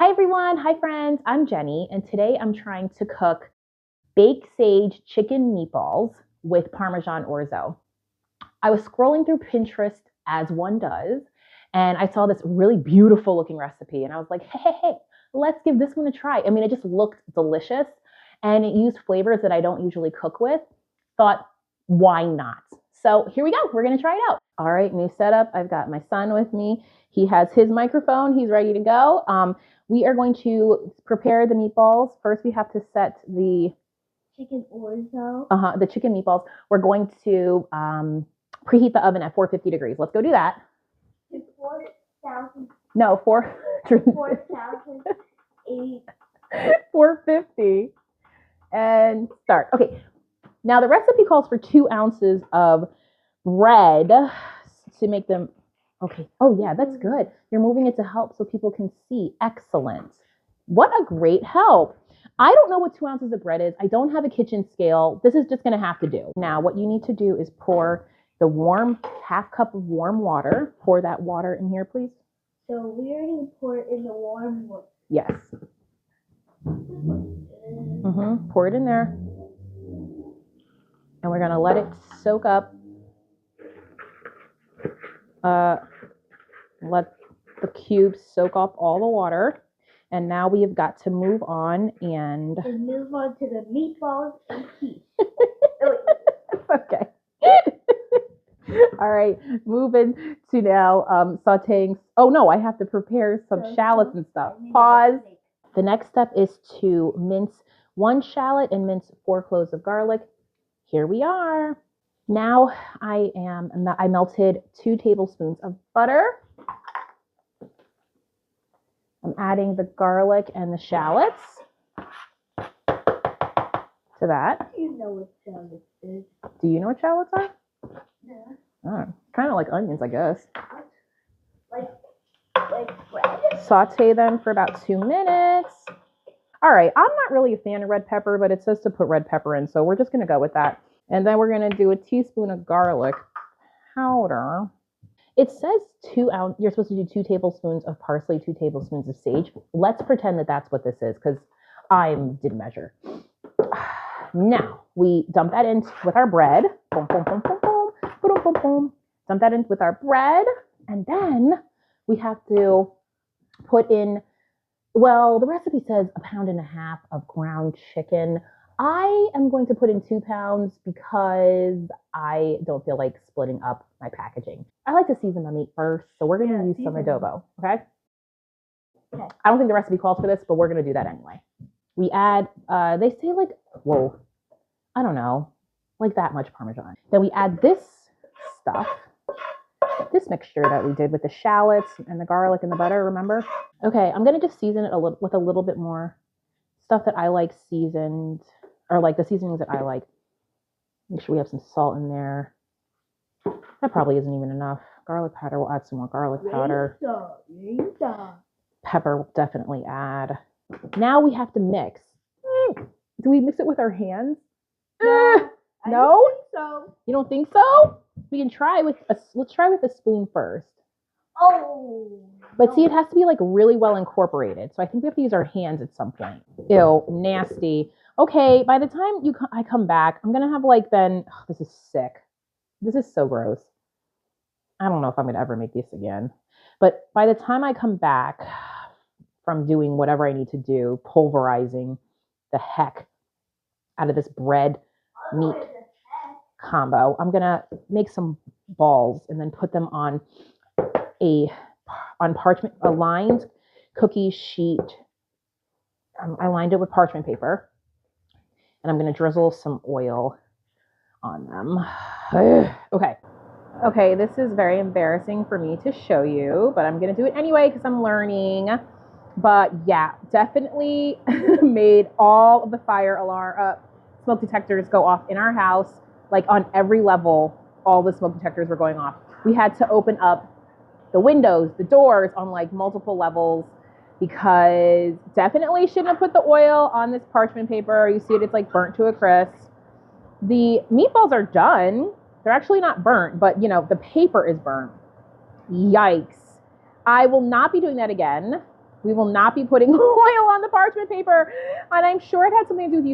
Hi everyone, hi friends, I'm Jenny, and today I'm trying to cook baked sage chicken meatballs with Parmesan Orzo. I was scrolling through Pinterest as one does, and I saw this really beautiful looking recipe, and I was like, hey, let's give this one a try. I mean, it just looked delicious, and it used flavors that I don't usually cook with. Thought, why not? So here we go, we're gonna try it out. All right, new setup. I've got my son with me. He has his microphone, he's ready to go. We are going to prepare the meatballs. First, we have to set the chicken orzo. The chicken meatballs. We're going to preheat the oven at 450 degrees. Let's go do that. 4,000. No, 450. And start. Okay. Now the recipe calls for 2 ounces of bread to make them. Okay. Oh yeah, that's good. You're moving it to help so people can see. Excellent. What a great help. I don't know what 2 ounces of bread is. I don't have a kitchen scale. This is just going to have to do. Now, what you need to do is pour the warm half cup of warm water. Pour that water in here, please. So we are going to pour it in the warm water. Yes. Pour it in there. And we're going to let it soak up. Let the cubes soak up all the water. And now we have got to move on and move on to the meatballs and cheese. Okay. All right, moving to now sauteing. Oh no, I have to prepare some shallots and stuff. Pause. The next step is to mince 1 shallot and mince 4 cloves of garlic. Here we are. Now I melted 2 tablespoons of butter. I'm adding the garlic and the shallots to that. You know what shallots is. Do you know what shallots are? Yeah. Oh, kind of like onions, I guess. Like bread. Saute them for about 2 minutes. All right, I'm not really a fan of red pepper, but it says to put red pepper in, so we're just gonna go with that. And then we're gonna do a teaspoon of garlic powder. It says 2 ounces, you're supposed to do 2 tablespoons of parsley, 2 tablespoons of sage. Let's pretend that that's what this is, because I didn't measure. Now, we dump that in with our bread. Boom, boom, boom, boom, boom, boom, boom, boom. Dump that in with our bread. And then we have to put in, well, the recipe says 1.5 pounds of ground chicken. I am going to put in 2 pounds because I don't feel like splitting up my packaging. I like to season my meat first, so we're going to use some adobo, okay? I don't think the recipe calls for this, but we're going to do that anyway. We add, they say like, whoa, I don't know, like that much Parmesan. Then we add this stuff, this mixture that we did with the shallots and the garlic and the butter, remember? Okay, I'm going to just season it with a little bit more stuff that I like seasoned, or like the seasonings that I like. Make sure we have some salt in there. That probably isn't even enough. Garlic powder, we'll add some more garlic powder. Pepper will definitely add. Now we have to mix. Do we mix it with our hands? No? No? I don't think so. You don't think so? We can try with let's try with a spoon first. Oh. But see, it has to be like really well incorporated. So I think we have to use our hands at some point. Ew, nasty. Okay, by the time I come back, I'm gonna have like this is sick. This is so gross. I don't know if I'm gonna ever make this again. But by the time I come back from doing whatever I need to do, pulverizing the heck out of this bread meat combo, I'm gonna make some balls and then put them on parchment, a lined cookie sheet. I lined it with parchment paper, and I'm gonna drizzle some oil on them. Okay, this is very embarrassing for me to show you, but I'm gonna do it anyway because I'm learning. But yeah, definitely made all of the fire alarm smoke detectors go off in our house. Like on every level, all the smoke detectors were going off. We had to open up the windows, the doors on like multiple levels because definitely shouldn't have put the oil on this parchment paper. You see it, it's like burnt to a crisp. The meatballs are done. They're actually not burnt, but you know, the paper is burnt. Yikes. I will not be doing that again. We will not be putting oil on the parchment paper. And I'm sure it had something to do with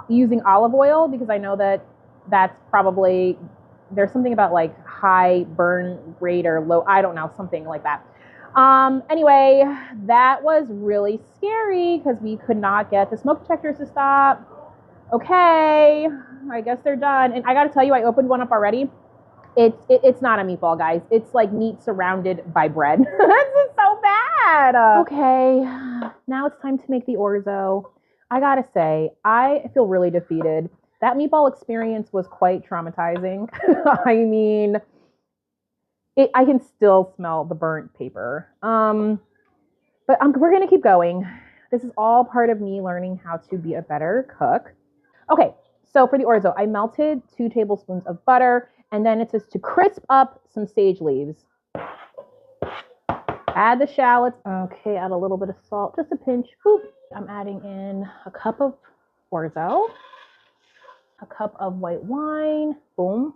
using olive oil, because I know that that's probably, there's something about like high burn rate or low, I don't know, something like that. Anyway, that was really scary because we could not get the smoke detectors to stop. Okay, I guess they're done. And I gotta tell you, I opened one up already. It's not a meatball, guys. It's like meat surrounded by bread. This is so bad. Okay, now it's time to make the orzo. I gotta say, I feel really defeated. That meatball experience was quite traumatizing. I mean, I can still smell the burnt paper. But we're gonna keep going. This is all part of me learning how to be a better cook. Okay, so for the orzo, I melted 2 tablespoons of butter, and then it says to crisp up some sage leaves. Add the shallots. Okay, add a little bit of salt, just a pinch. Boop. I'm adding in a cup of orzo, a cup of white wine. Boom.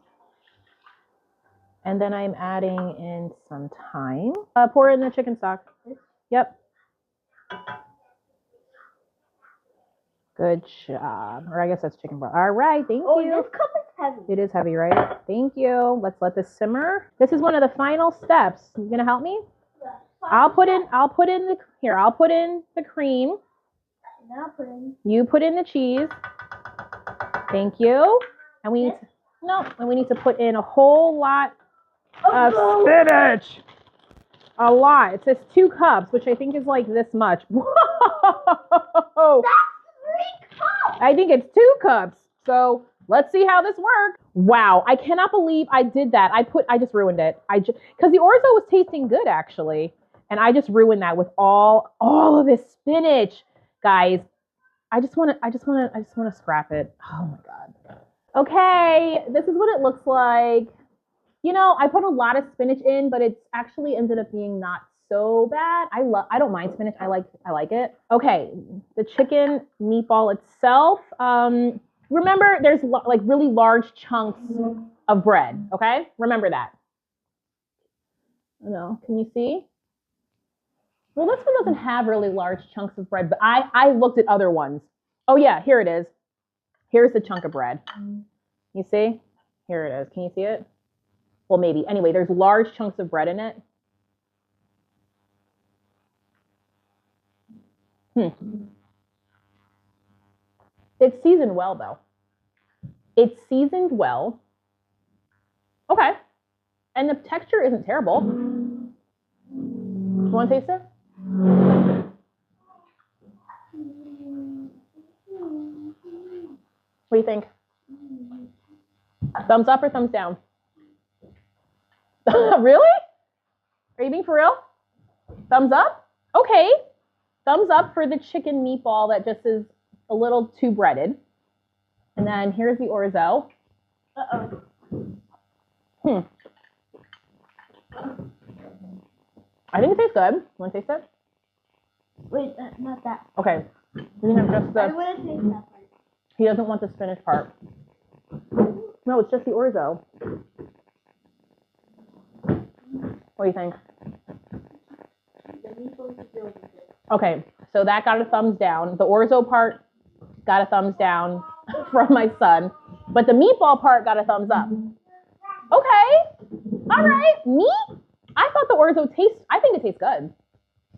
And then I'm adding in some thyme. Pour in the chicken stock. Yep. Good job. Or I guess that's chicken broth. All right, thank you. Oh, this cup is heavy. It is heavy, right? Thank you. Let's let this simmer. This is one of the final steps. You gonna help me? Yeah. I'll put in the cream. Now put in. You put in the cheese. Thank you. And we need to put in a whole lot of spinach. A lot. It says 2 cups, which I think is like this much. Whoa! That's 3 cups. I think it's 2 cups. So let's see how this works. Wow, I cannot believe I did that. I just ruined it. Because the orzo was tasting good actually, and I just ruined that with all of this spinach, guys. I just want to scrap it. Oh my god. Okay, this is what it looks like. You know, I put a lot of spinach in, but it's actually ended up being not so bad. I don't mind spinach. I like it. Okay, the chicken meatball itself. Remember, there's like really large chunks of bread. Okay, remember that. No, can you see? Well, this one doesn't have really large chunks of bread, but I looked at other ones. Oh yeah, here it is. Here's the chunk of bread. You see? Here it is. Can you see it? Well, maybe. Anyway, there's large chunks of bread in it. It's seasoned well, though. It's seasoned well. Okay. And the texture isn't terrible. You want to taste it? What do you think? Thumbs up or thumbs down? Really? Are you being for real? Thumbs up? Okay. Thumbs up for the chicken meatball that just is a little too breaded. And then here's the orzo. I think it tastes good. You want to taste it? Wait, not that. Okay. You can have just I the. want to taste that part. He doesn't want the spinach part. No, it's just the orzo. What do you think? Okay, so that got a thumbs down. The orzo part got a thumbs down from my son, but the meatball part got a thumbs up. Okay, all right. Me? I thought the orzo I think it tastes good.